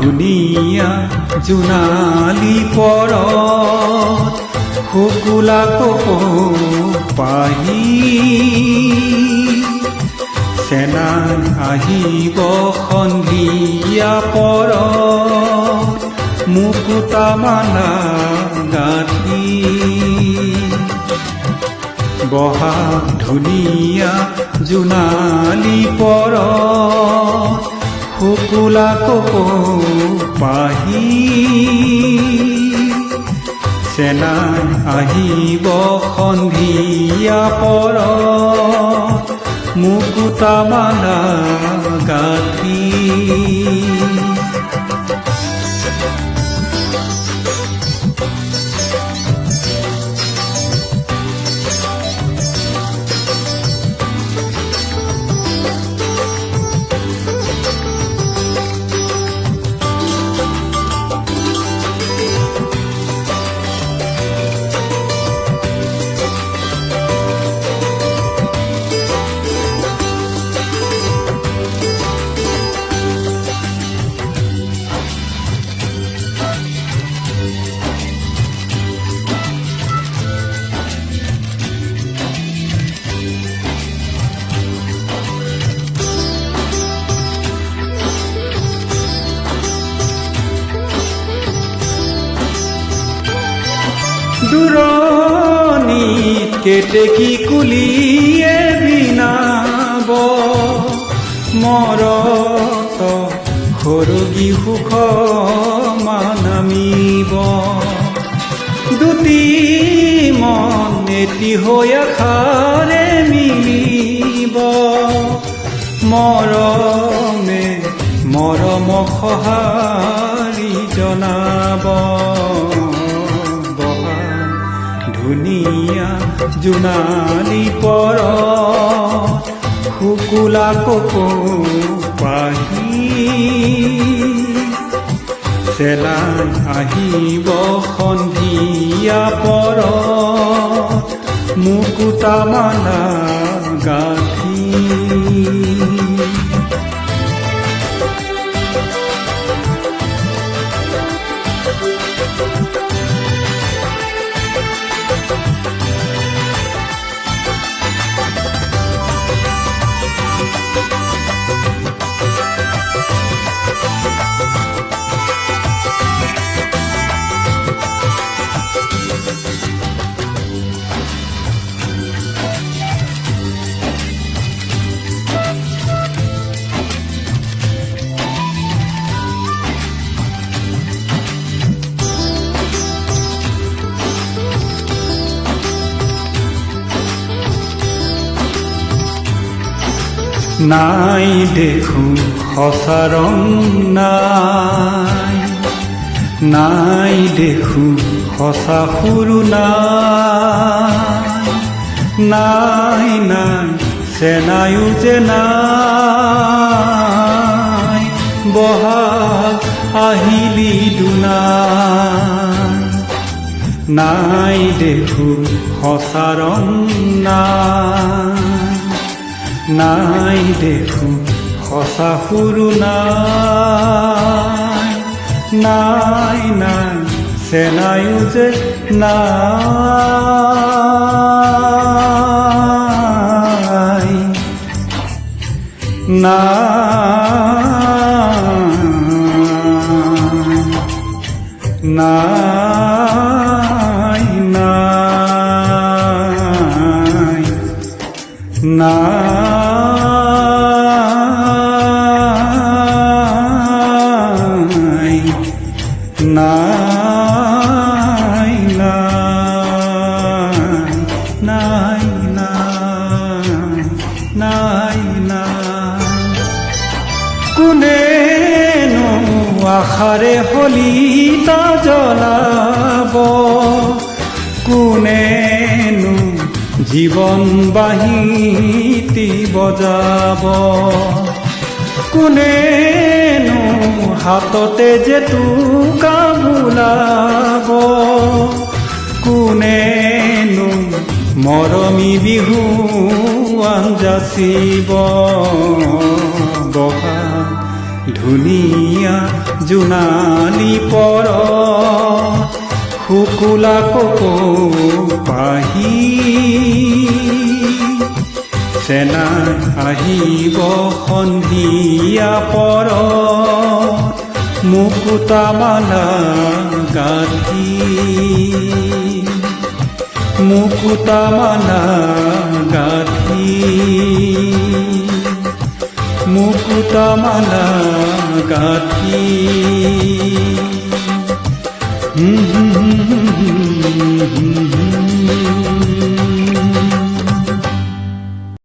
ধুনীয়া জোনালী পৰত শুকুলা কপৌপাহি চেনাই আহিব সন্ধিয়া পৰত মুকুতা মালা গাঁঠি বহাগ ধুনীয়া জোনালী পৰত শুকুলা কপৌপাহি চেনাই আহিব সন্ধিয়া পৰত মুকুতা মালা গাঁঠি দূৰণিত কেতেকী কুলিয়ে বিনাব মৰত সৰুগী সুখ মানামিব দুটি মন এটি হৈ আশাৰে মিলিব মৰমে মৰম সঁহাৰি জনাব ধুনীয়া জোনালী পৰত শুকুলা কপৌপাহি চেলাই আহিব সন্ধিয়া পৰত মুকুতা মালা গাঁঠি নাই দেখো সঁচা ৰং নাই নাই দেখো সঁচা সুৰো নাই নাই নাই চেনায়ো যে নাই বহাগ আহিলি দুনাই নাই দেখো সঁচা ৰং নাই নাই দেখো সঁচা সুৰো নাই নাই নাই চেনায়ো যে নাই নাই নাই নাই নাই নাই নাই কোনেনো আশাৰে হলিতা জ্বলাব কোনেনো জীৱন বাঁহীটি বজাব কোনেনো হাততে জেতুকা বোলাব কোনেনো মৰমী বিহুৱান যাচিব বহাগ ধুনীয়া জোনালী পৰ শুকুলা কপৌপাহি চেনাই আহিব সন্ধিয়া পৰ মুকুতা মালা গাঁঠি মুকুতা মালা গাঁঠি মুকুতা মালা গাঁঠি